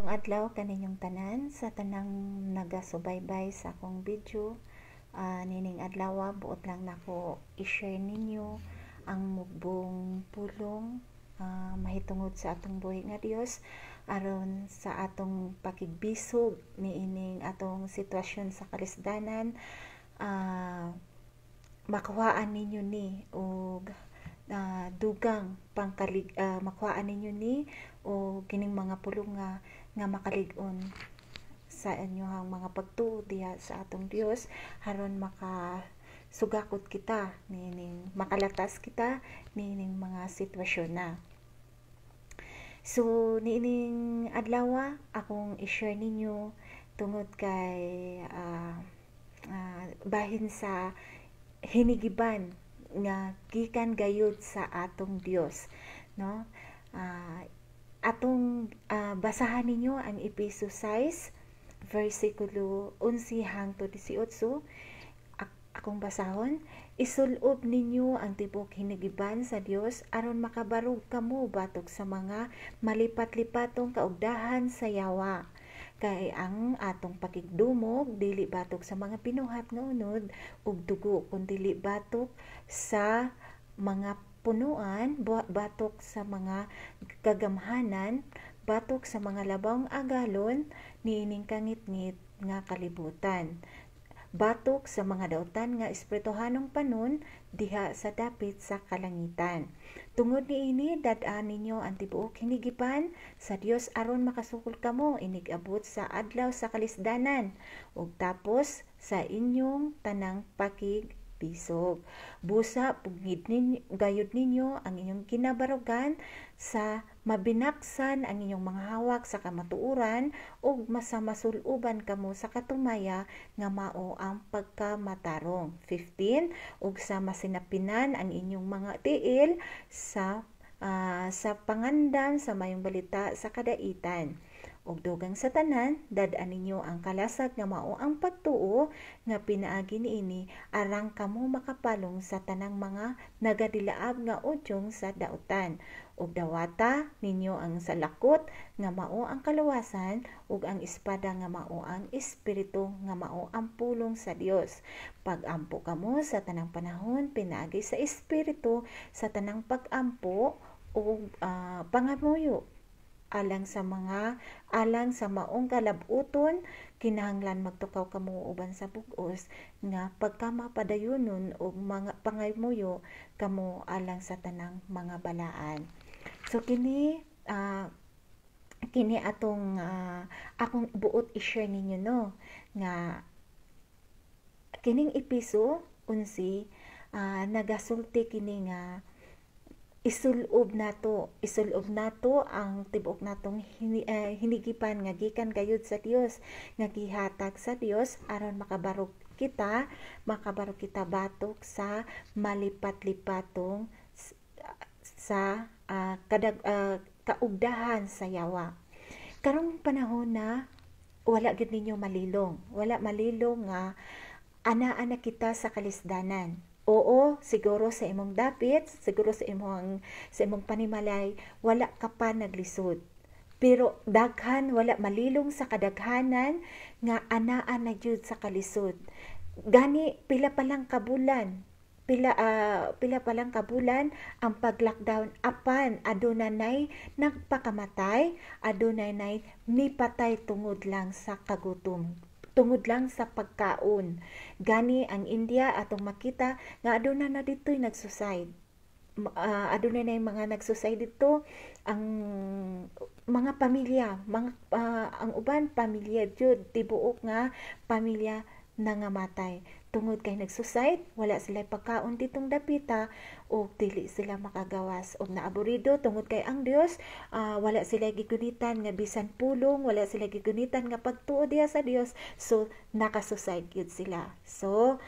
Maayong adlaw kaninyong tanan sa tanang nagasubaybay sa akong video. Nining adlaw buot lang nako i-share ninyo ang mugbong pulong mahitungod sa atong buhi nga Dios aron sa atong pakigbisog niining atong sitwasyon sa kalisdanan. Makuhaan ninyo ni og dugang makuhaan ninyo ni o kining mga pulong nga makalig-on sa inyohang mga pagtuo diha sa atong Dios aron makasugakot kita nining makalatas kita nining mga sitwasyon na. So nining adlaw akong i-share ninyo tungod kay bahin sa hinigiban nga gikan gayud sa atong Dios, no? Atong basahan ninyo ang Efeso 6 versikulo 11 hangtod 18. Akong basahon, isulob ninyo ang tibok hinigiban sa Dios aron makabarog kamo batok sa mga malipat-lipatong kaugdahan sa yawa. Kay ang atong pakigdumog dili batok sa mga pinuhat nga unod ug dugo kundi dili batok sa mga punuan, batok sa mga kagamhanan, batok sa mga labawng agalon niining kangit-ngit nga kalibutan, batok sa mga dautan nga espirituhanong panon diha sa dapit sa kalangitan. Tungod niini dad-an ninyo ang tibuok hinigiban sa Dios aron makasukol kamo inig-abot sa adlaw sa kalisdanan ug tapos sa inyong tanang pakigbisog. Busa pugid ninyo gayud ninyo ang inyong kinabarugan sa mabinaksan ang inyong mga hawak sa kamatuoran ug masamasuloban kamo sa katumaya nga mao ang pagkamatarong. 15 ug sa masinapinan ang inyong mga tiil sa pangandan sa mayong balita sa kadaitan. Ug dugang sa tanan, dad-an ninyo ang kalasag nga mao ang pagtuo nga pinaagi niini arang kamo makapalong sa tanang mga nagadilaab nga udyong sa dautan. Ug dawata ninyo ang salakot nga mao ang kaluwasan ug ang espada nga mao ang espiritu nga mao ang pulong sa Dios. Pag-ampo kamo sa tanang panahon pinaagi sa espiritu sa tanang pag-ampo ug pangamuyo alang sa maong kalabuton kinahanglan magtukaw kamo uban sa bug-os nga pagkamapadayonon og mga pangamuyo kamo alang sa tanang mga balaan. So kini atong akong buot i-share ninyo no nga kining Efeso 11 nagasulti kini nga isulob nato ang tibuok natong hinigipan nga gikan gayud sa Dios nga gihatag sa Dios aron makabarog kita batok sa malipat-lipatong sa kaugdahan sa yawa. Karong panahon na wala gid ninyo malilong nga ana kita sa kalisdanan. Oo, siguro sa imong dapit, siguro sa imong panimalay, wala ka pa naglisod. Pero daghan wala malilong sa kadaghanan nga anaa na jud sa kalisod. Gani pila pa lang kabulan ang pag-lockdown apan adunay nagpakamatay, adunay mipatay tungod lang sa kagutom, tungod lang sa pagkaon. Gani ang India atong makita nga aduna na ditoy nagsuicide. Aduna na mga nagsuicide dito ang mga pamilya, ang uban pamilya jud tibuok nga pamilya nangamatay tungod kay nagsuicide, wala sila pagkaon ditong dapita o dili sila makagawas og naaburido tungod kay ang Dios wala sila gigunitan nga bisan pulong, wala sila gigunitan nga pagtuo diha sa Dios, so nakasuicide gyud sila. So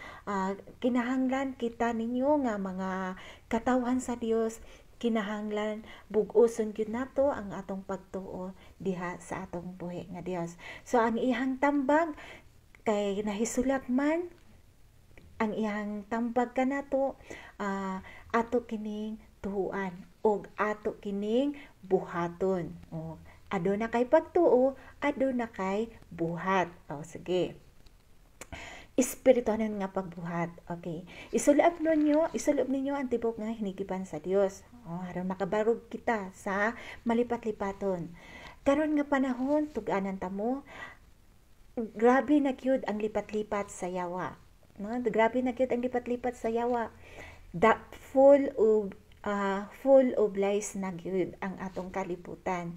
kinahanglan kita ninyo nga mga katawhan sa Dios, kinahanglan bug-oson gyud nato ang atong pagtuo diha sa atong buhi nga Dios. So ang iyang tambag kay nahisulat man ang iyang tambag kanato ato kining tuhuan og ato kining buhaton. Aduna kay pagtuo, aduna kay buhat. O sige. Espirituhanon nga pagbuhat. Okay. Isulob ninyo ang tibok nga hinigiban sa Dios. Aron makabarog kita sa malipat-lipaton. Karon nga panahon tug-anan ta mo, grabe na gyud ang lipat-lipat sa yawa. No? Grabe na gyud ang lipat-lipat sa yawa. Full of lies na gyud ang atong kalibutan.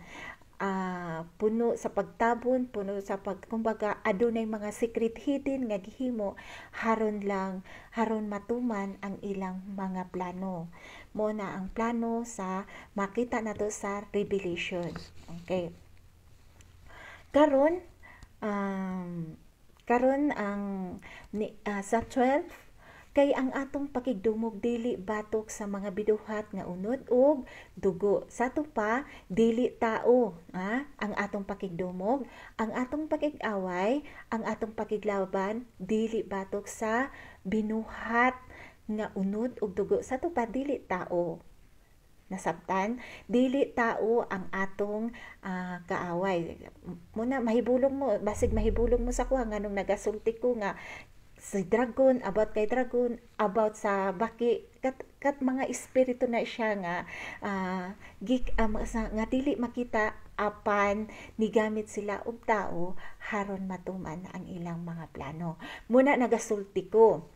Puno sa pagtabon, puno sa kumbaga adunay mga secret hidden nga gihimo haron matuman ang ilang mga plano. Mo na ang plano sa makita nato sa Revelation. Okay. Karon sa 12 kay ang atong pakigdumog dili batok sa mga biduhat nga unod ug dugo. Sato pa dili tao, ang atong pakigdumog, ang atong pakig-away, ang atong pakiglaban dili batok sa binuhat nga unod ug dugo. Sato pa dili tao. Nasabtan, dili tao ang atong kaaway. Muna mahibulong mo, basig mahibulong mo sa kuha nganong nagasulti ko nga si dragon, about kay dragon, about sa baki, kat mga espiritu na siya nga nga dili makita apan nigamit sila og tao haron matuman ang ilang mga plano. Muna nagasulti ko.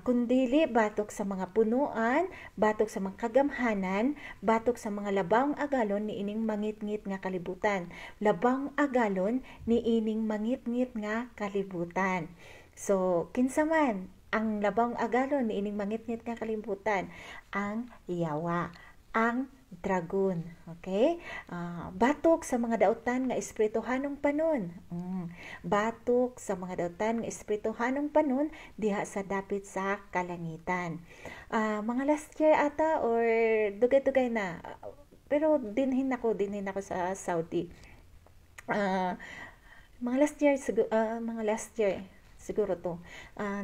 Kung dili batok sa mga punuan, batok sa mga kagamhanan, batok sa mga labang agalon ni ining mangit-ngit nga kalibutan. Labang agalon ni ining mangit-ngit nga kalibutan. So, kinsa man ang labang agalon ni ining mangit-ngit nga kalibutan? Ang yawa, ang dragon. Okay? Batok sa mga dautan nga espirituhanong panon. Batok sa mga dautan nga espirituhanong panon diha sa dapit sa kalangitan. Mga last year ata or dugay-dugay na. Pero dinhin ako sa Saudi. Mga last year siguro to.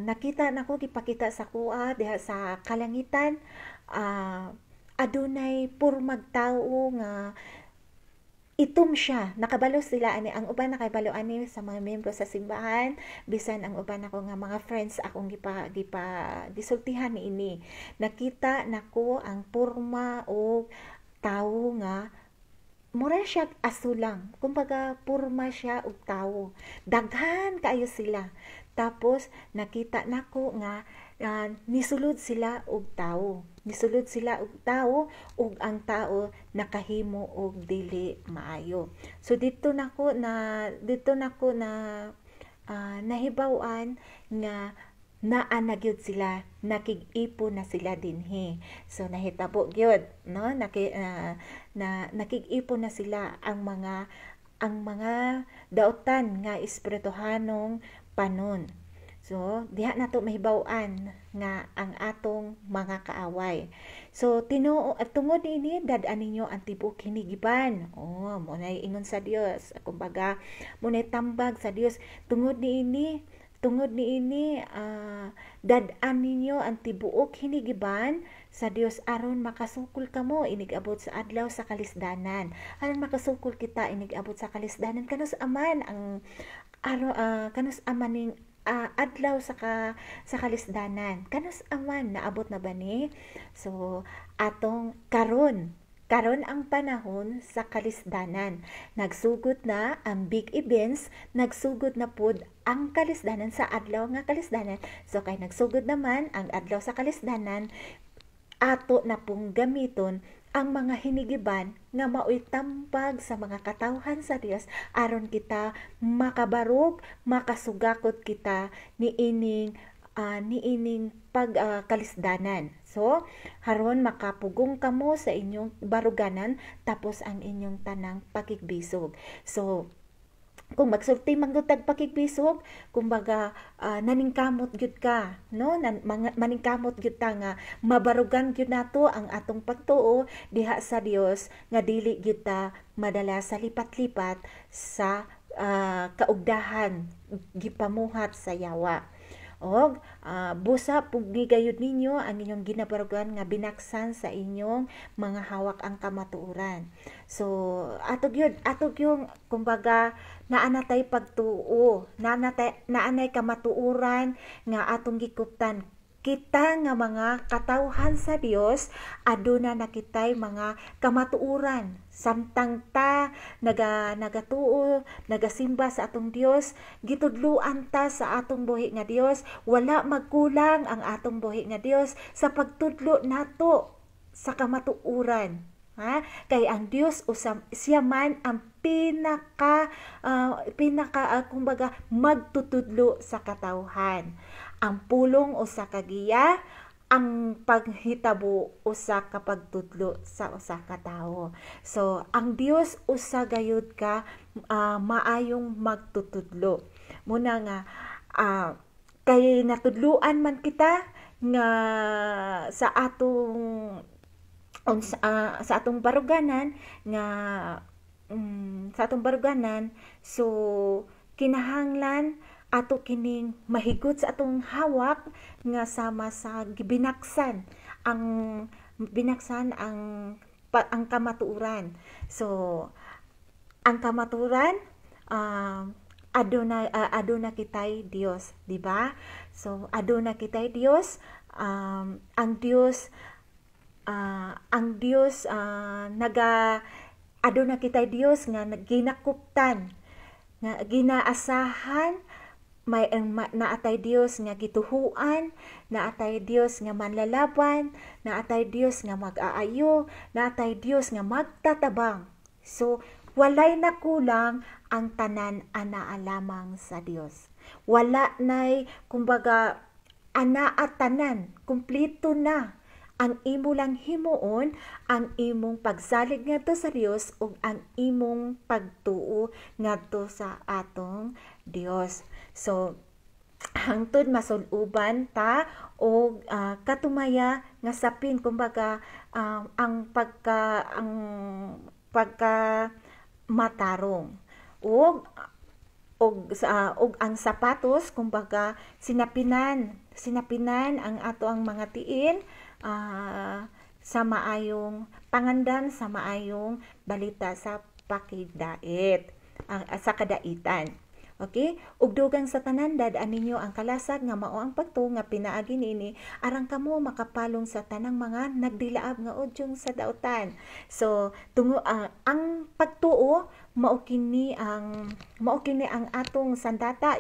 Nakita nako gipakita sa kuha diha sa kalangitan, adunay purmag tawo nga itom siya. Nakabalo sila ani, ang uban nakabalo ani sa mga miyembro sa simbahan, bisan ang uban ako nga mga friends akong gisultihan niini. Nakita nako ang purma o tawo nga mura siya asulang. Kumbaga, purma siya og tawo. Daghan kaayo sila. Tapos, nakita nako nga nisulod sila og tawo. Nisulod sila og tawo ug ang tawo nakahimo og dili maayo. So dito nako na nahibaw-an nga naa na gyud sila, nakig-ipon na sila dinhi. So nahitabo gyud, no? Nakig-ipon na sila ang mga dautan nga espirituhanong panon. So diha nato mahibaw-an nga ang atong mga kaaway. So tungod ini dad-an ninyo ang tibok hinigiban. Mo nay ingon sa Dios. Kumbaga mo nay tambag sa Dios tungod niini dad-an ninyo ang tibuok hinigiban sa Dios aron makasukol kamo inig-abot sa adlaw sa kalisdanan. Aron makasukol kita inig-abot sa kalisdanan kanus aman ang kanus aman ning adlaw sa kalisdanan. Kanus aman naabot na ba ni? So atong karon ang panahon sa kalisdanan. Nagsugod na ang big events, nagsugod na pod ang kalisdanan sa adlaw nga kalisdanan. So kay nagsugod naman ang adlaw sa kalisdanan, ato na pong gamiton ang mga hinigiban nga maoy tambag sa mga katawhan sa Dios aron kita makabarog, makasugakot kita niining pagkalisdanan. So, haron makapugong kamo sa inyong baruganan tapos ang inyong tanang pakigbisog. So, kung magsulti manggutag pakigbisog, kumbaga naningkamot gyud ka, no? Maningkamot gyud ta nga mabarugan gyud nato ang atong pagtuo diha sa Dios nga dili gyud ta madala sa lipat-lipat sa kaugdahan gipamuhat sa yawa. Og busa pugni gayud ninyo ang inyong ginabarugan nga binaksan sa inyong mga hawak ang kamatuoran. So atog yung kumbaga naanatay pagtuo, naanay kamatuoran nga atong gikuptan. Kita nga mga katawhan sa Dios aduna na kitay mga kamatuoran samtang ta nagatuo nagasimba sa atong Dios, gitudluan ta sa atong buhi nga Dios, wala magkulang ang atong buhi nga Dios sa pagtudlo nato sa kamatuoran. Kay ang Dios siya man ang pinaka kumbaga magtutudlo sa katawhan. Ang pulong usa ka giya, ang paghitabo usa ka pagtudlo sa usa ka tawo. So ang Dios usa gayud ka maayong magtutudlo. Muna nga kay natudluan man kita nga sa atong baruganan nga so kinahanglan ato kining mahigot sa atong hawak nga sama sa binaksan ang kamatuoran. So ang kamatuoran aduna kitay Dios, di ba? So aduna kitay Dios, ang Dios aduna kitay Dios nga ginakuptan, nga ginaasahan, may naatay Dios nga gituhuan, naatay Dios nga manlalaban, naatay Dios nga mag-aayo, naatay Dios nga magtatabang. So walay nakulang ang tanan ana lamang sa Dios. Wala nay kumbaga ana at tanan, kumpleto na ang imo lang himuon, ang imong pagsalig ngadto sa Dios ug ang imong pagtuo ngadto sa atong Dios. So hangtod masul-uban ta og katumaya nga sapin kumbaga ang pagka matarong og ang sapatos kumbaga sinapinan ang ato ang mga tiin sa maayong pangandan, sa maayong balita sa pakigdait, sa kadaitan. Okay? Ug dugang sa tanan dad-an ninyo ang kalasag nga mao ang pagtuo nga pinaagi nini aron kamo makapalong sa tanang mga nagdilaab nga udyong sa dautan. So ang pagtuo mao kini ang atong sandata,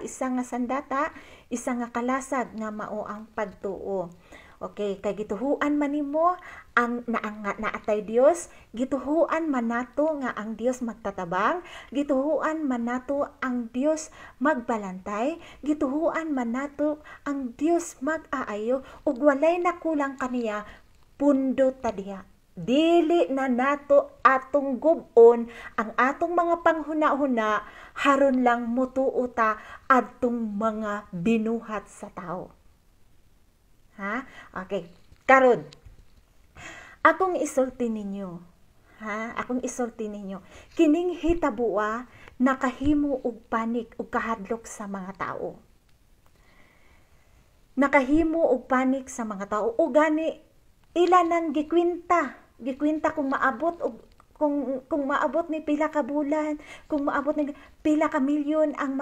isa nga kalasag nga mao ang pagtuo. Okay, kay gituhuan man nimo ang naatay Dios, gituhuan man nato nga ang Dios magtatabang, gituhuan man nato ang Dios magbalantay, gituhuan man nato ang Dios mag-aayo ug walay nakulang kaniya pundo ta diha. Dili na nato atong gub-on ang atong mga panghuna-huna haron lang mutuo ta adtong mga binuhat sa tao. Okay. Karon, akong isulti ninyo. Kining hitabua nakahimo og panik ug kahadlok sa mga tao. Nakahimo og panik sa mga tao ug gani ila nang gikwinta kung maabot og kung maabot ni pila ka bulan, kung maabot ni pila ka milyon ang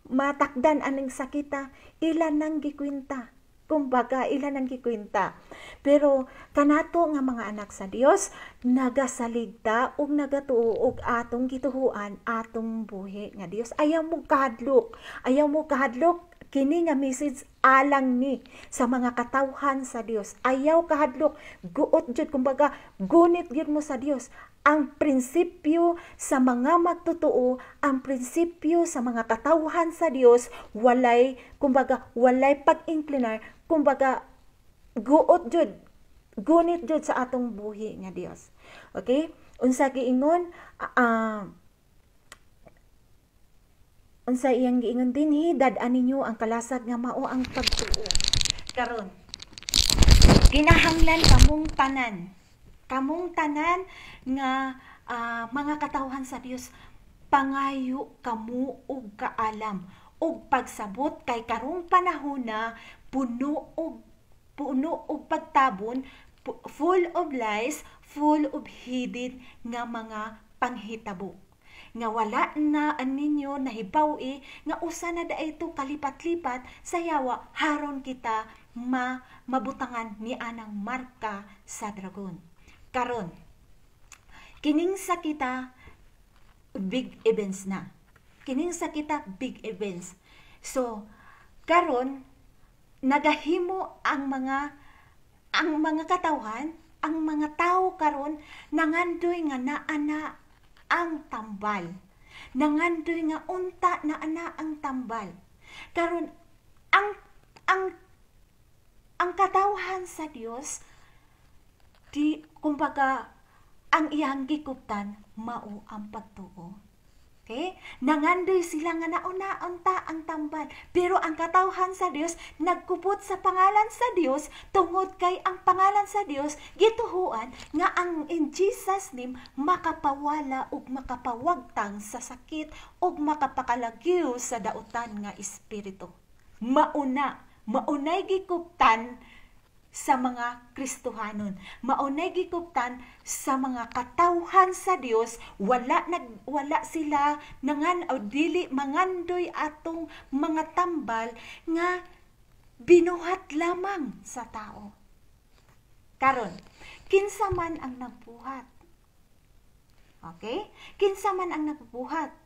matakdan aning sakita, ilan nang gikwinta. Kumbaga, ilan nang gikwinta. Pero kanato nga mga anak sa Dios, nagasaligta ug nagatuo og atong gituhuan, atong buhi nga Dios. Ayaw mo kahadlok. Kini nga message alang ni sa mga katawhan sa Dios. Ayaw kahadlok. Guot jud, kumbaga, gunit jud mo sa Dios. Ang prinsipyo sa mga magtotoo, ang prinsipyo sa mga katawhan sa Dios, walay pag-inclinar, kumbaga, guot jud, gunit jud sa atong buhi nga Dios. Okay? Unsa giingon, unsa iyang giingon dinhi, dad-an ninyo ang kalasag nga mao ang pagtuo. Karon, kinahanglan kamong tanan nga mga katawhan sa Dios, pangayo kamo og kaalam ug pagsabot kay karong panahon na puno og pagtabon, full of lies, full of hidden nga mga panghitabo. Nga wala na ninyo nahibaw nga usa na daayto kalipat-lipat sa yawa haron kita mabutangan ni anang marka sa dragon. Karon, kining sa kita big events na. Kining sa kita big events. So, karon nagahimo ang mga katawhan, ang mga tao karon nangandoy nga naana ang tambal. Nangandoy nga unta naana ang tambal. Karon ang katawhan sa Dios kumbaga ang iyang gikuptan mao ang pagtuo. Okay? Nangandoy sila nga nauna-unta ang tambal. Pero ang katawhan sa Dios nagkupot sa pangalan sa Dios tungod kay ang pangalan sa Dios gituhuan nga ang in Jesus name makapawala ug makapawagtang sa sakit ug makapakalagyo sa dautan nga espiritu. Maunay gikuptan sa mga Kristohanon. Maunay gikuptan sa mga katawhan sa Dios, wala sila dili mangandoy atong mga tambal nga binuhat lamang sa tao. Karon, kinsa man ang nagbuhat? Okay? Kinsa man ang nagbuhat?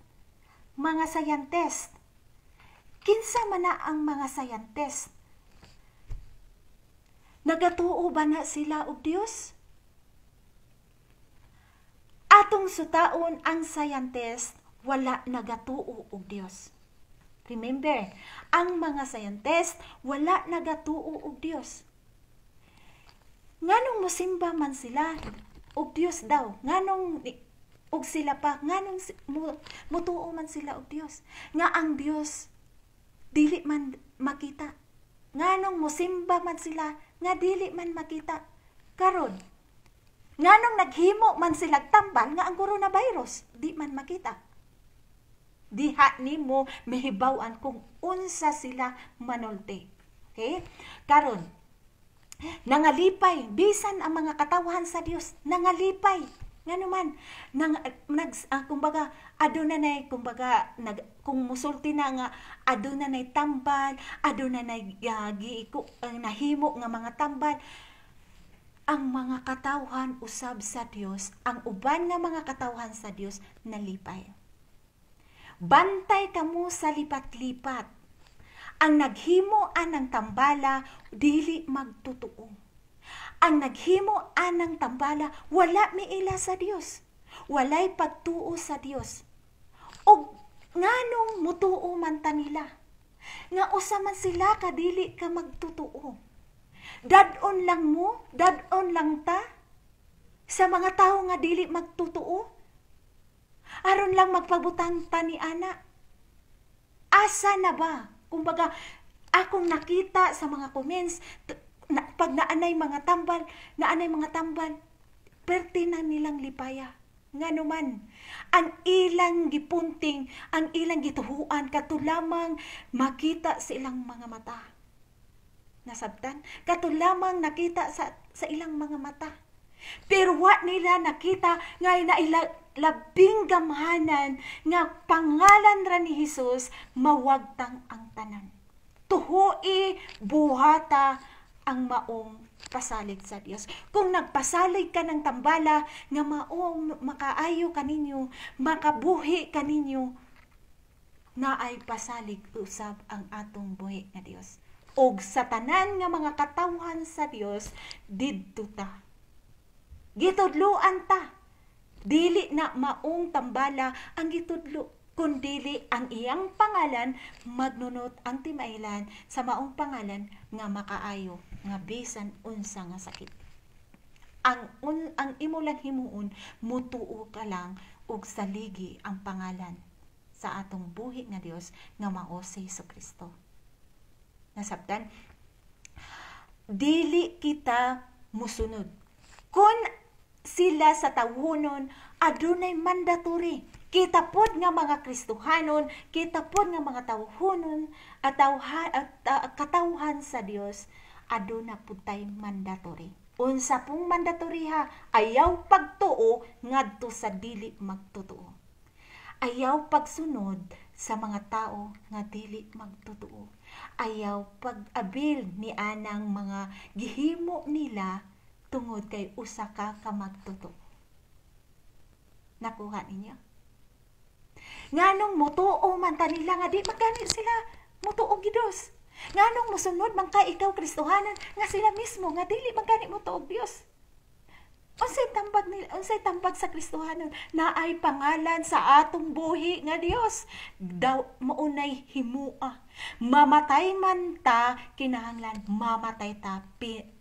Mga scientist. Kinsa man na ang mga scientist? Nagatuo ba na sila og Dios? Atong sutaon ang scientist wala nagatuo og Dios. Remember, ang mga scientist wala nagatuo og Dios. Nganong mosimba man sila og Dios daw? Nganong og sila pa nganong mutuo man sila og Dios? Nga ang Dios dili man makita. Nganong mosimba man sila nga dili man makita. Karon, nganong naghimo man sila tambal nga ang coronavirus di man makita. Diha nimo mahibaw-an kung unsa sila manulti. Okay? Karon, nangalipay bisan ang mga katawhan sa Dios, nangalipay. Ngano man kumbaga adunay kung musulti na nga adunay tambal, adunay nahimo nga mga tambal. Ang mga katawhan usab sa Dios, ang uban nga mga katawhan sa Dios nalipay. Bantay kamo sa lipat-lipat. Ang naghimo anang tambala dili magtutuo. Ang naghimo anang tambala wala miila sa Dios. Walay pagtuo sa Dios. Og nganong mutuo man ta nila? Nga usa man sila kadili ka magtutuo. Dadon lang ta sa mga tao nga dili magtutuo. Aron lang magpabutang ta ni ana. Asa na ba? Kumbaga akong nakita sa mga comments pag naanay mga tambal, perti na nilang lipaya. Ngano man, ang ilang gipunting, ang ilang gituhuan, katulamang makita sa ilang mga mata. Nasabtan? Katulamang nakita sa ilang mga mata. Pero wa nila nakita nga labing gamhanan nga pangalan ra ni Jesus mawagtang ang tanan. Tuhui buhata ang maong pasalig sa Dios. Kung nagpasalig ka ng tambala nga maong makaayo kaninyo, makabuhi kaninyo, na ay pasalig usab ang atong buhi nga Dios. Og sa tanan nga mga katawhan sa Dios didto ta. Gitudloan ta. Dili na maong tambala ang gitudlo, kundili ang iyang pangalan magnunot ang timailan sa maong pangalan nga makaayo nga bisan unsa nga sakit. Ang imo lang himuon mutuo ka lang og saligi ang pangalan sa atong buhi nga Dios nga mao si Jesucristo. Nasabtan? Dili kita musunod. Kun sila sa tawhonon adunay mandatory Kita pod nga mga Kristohanon, kita pod nga mga tawhonon at katawhan sa Dios, aduna pud tay mandatory. Unsa pong mandatory ha? Ayaw pagtuo ngadto sa dili magtotoo. Ayaw pagsunod sa mga tao nga dili magtotoo. Ayaw pag-abil ni anang mga gihimo nila tungod kay usa ka magtotoo. Nakuha ninyo? Nganong mutuo man ta nila nga di magani sila mutuo gidos. Nganong musunod man ka ikaw Kristohanan nga sila mismo nga dili magani mutuo Dios. Unsay tambag sa Kristohanon naay pangalan sa atong buhi nga Dios. Daw maunay himua. Mamatay man ta kinahanglan mamatay ta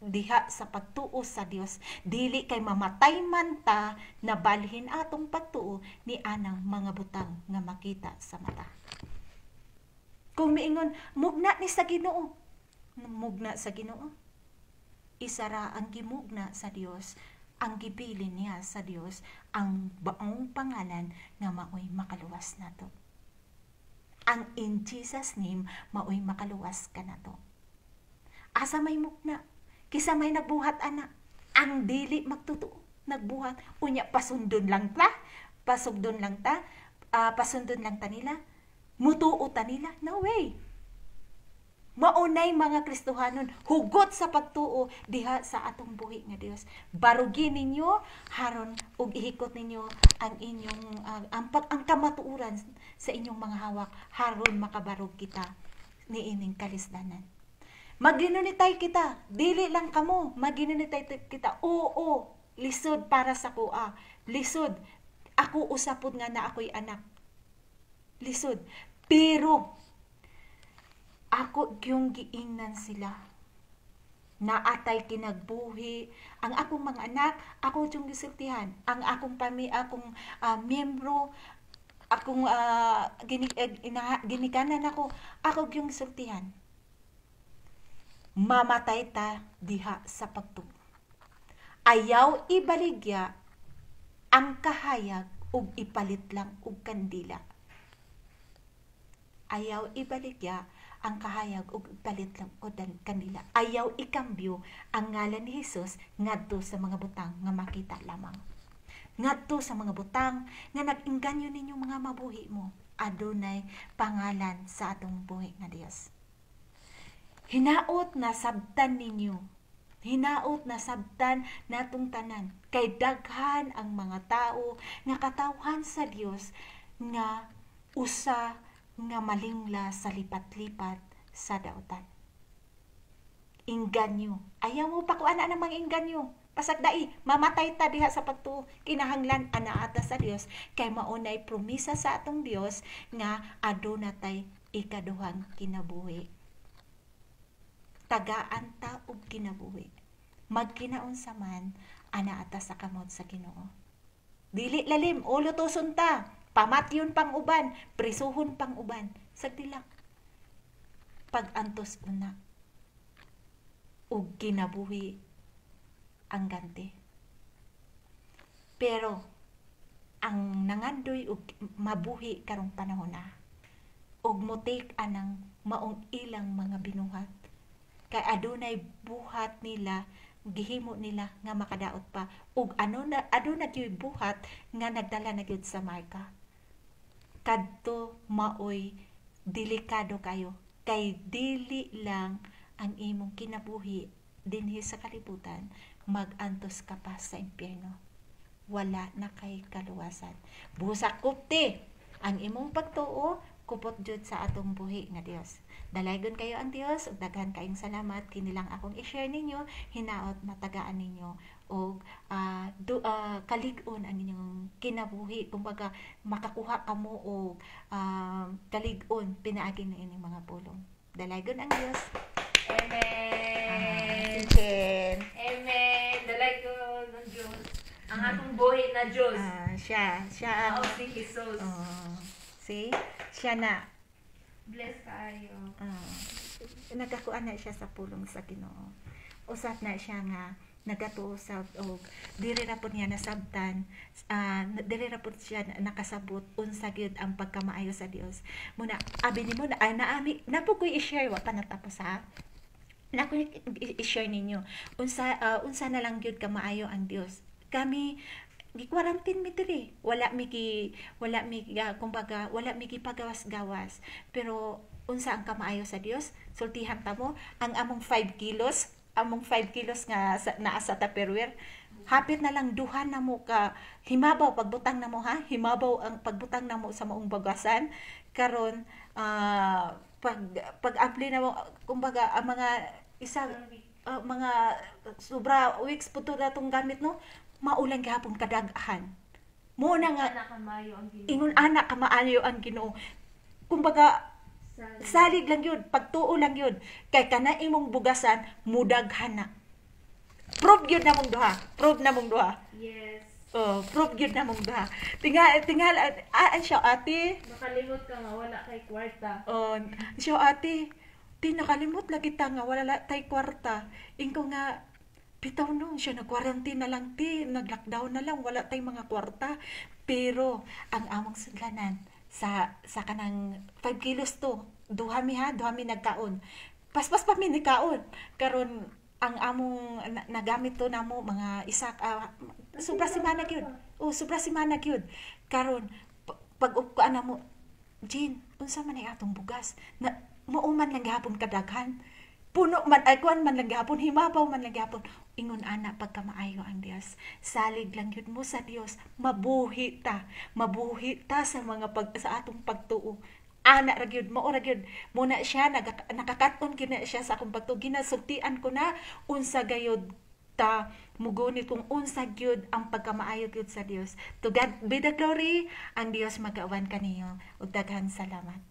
diha sa pagtuo sa Dios. Dili kay mamatay man ta nabalhin atong pagtuo ni anang mga butang nga makita sa mata. Kung miingon mugna ni sa Ginoo, mugna sa Ginoo. Isara ang gimugna sa Dios. Ang gibilin niya sa Dios ang baong pangalan nga maoy makaluwas nato. Ang in Jesus name maoy makaluwas ka nato. Asa may mukna, kisa may nagbuhat ana, ang dili magtutuo, nagbuhat unya pasundon lang ta, pasugdon lang ta, pasundon lang ta nila, mutuo ta nila, no way. Maunay mga Kristohanon hugot sa pagtuo diha sa atong buhi nga Dios. Barugin ninyo haron ug ihikot ninyo ang inyong ang kamatuoran sa inyong mga hawak haron makabarog kita niining kalisdanan. Maginunitay kita, dili lang kamo, maginunitay kita. Oo, lisod para sa kuha. Lisod. Ako usapod nga na ako'y anak. Lisod. Pero ako yung giingnan sila na atay kinagbuhi ang akong mga anak, ako yung gisultihan ang akong miyembro, akong ginikanan ako yung gisultihan. Mamatay ta diha sa pagtuo. Ayaw ibaligya ang kahayag ug ipalit lang og kandila. Ayaw ibaligya ang kahayag ug palit lang o kanila. Ayaw ikambyo ang ngalan ni Jesus ngadto sa mga butang nga makita lamang. Ngadto sa mga butang nga nag-engganyo ninyo mga mabuhi mo. Adunay pangalan sa atong buhi nga Dios. Hinaot na sabtan ninyo. Hinaot na sabtan natong tanan. Kay daghan ang mga tao nga katawhan sa Dios nga usa nga malingla sa lipat-lipat sa dautan. Inganyo. Ayaw mo pakuana ng mga inganyo. Pasagdai, mamatay ta diha sa pagtuo. Kinahanglan ana ata sa Dios kay maunay promisa sa atong Dios nga aduna tay ikaduhang kinabuhi. Tagaan ta og kinabuhi. Magkinaunsa man ana ata sa kamot sa Ginoo. Dili lalim, ulo tuson ta. Pamatyon pang uban, prisuhon pang uban. Sagdilak. Pag-antos una. Ug kinabuhi ang ganti. Pero, ang nangandoy ug mabuhi karong panahon na. Ug motik anang maong ilang mga binuhat. Kay adunay buhat nila, gihimo nila nga makadaot pa. Ug aduna gyud buhat nga nagdala na gyud sa marka. Kadto maoy delikado kayo kay dili lang ang imong kinabuhi dinhi sa kalibutan magantos ka pa sa impyerno. Wala na kay kaluwasan. Busak kupti ang imong pagtuo kupot jud sa atong buhi nga Dios. Dalaygon kayo ang Dios ug daghan kayong salamat kini lang akong i-share ninyo, hinaot matagaan ninyo og kalig-on ang inyong kinabuhi, kumbaga makakuha kamo og kalig-on pinaagi ng inyong mga pulong. Dalaygon ang Dios. Amen. Amen. Dalaygon ang Diyos. Ang atong buhi na Diyos. Siya Mao si Jesus. see? Siya na. Bless kayo. Nagkakuan na siya sa pulong sa Ginoo. Usat na siya nga nagatuo sa og diri ra pud niya nasabtan, diri ra pud siya nakasabot unsa gyud ang pagkamaayo sa Dios. Muna abi nimo na naami napukoy i-share wa pa natapos ha. Nako i-share ninyo unsa na lang gyud kamaayo ang Dios. Kami gi-quarantine mi diri. Wala mi kumbaga wala mi gipagawas-gawas. Pero unsa ang kamaayo sa Dios? Sultihan ta mo ang among 5 kilos nga naa sa Tupperware. Hapit na lang duha na mo ka himabaw pagbutang na mo ha. Himabaw ang pagbutang na mo sa maong bagasan karon pag ampli na mo kumbaga ang mga mga sobra weeks puto na tong gamit no maulang gihapon kadaghan mo na nga Anak kamayo ang Ginoo. ingon anak ka maayo ang Ginoo kumbaga salig lang yun pagtuo lang yun kay kana imong bugasan mudaghan na prove yun na mong duha Yes. prove yun na mong duha tingal siya ate Makalimot ka nga wala kay kwarta. siya ate nakalimot lagi ta nga wala tay kwarta ingko nga bitaw no siya nag-quarantine na lang nag-lockdown na lang wala tay mga kwarta pero ang among sudlanan sa kanang 5 kilos to duha mi nagkaon paspas pa mi nagkaon karon ang among nagamit to namo mga sobra semana gyud karon pag ukuan na mo Jean unsa man ay atong bugas na mauman lang gihapon kadaghan puno man ay kuan man lang gihapon himabaw man lang gihapon ingon ana pagkamaayo ang Dios salig lang yun mo sa Dios mabuhi ta sa mga sa atong pagtuo ana ra gyud mao ra gyud muna siya nakakaton gyud na siya sa akong pagtuo ginasultian ko na unsa gayud ta mugunit kung unsa gyud ang pagkamaayo gyud sa Dios to God be the glory ang Dios magawan kaniyo ug daghang salamat.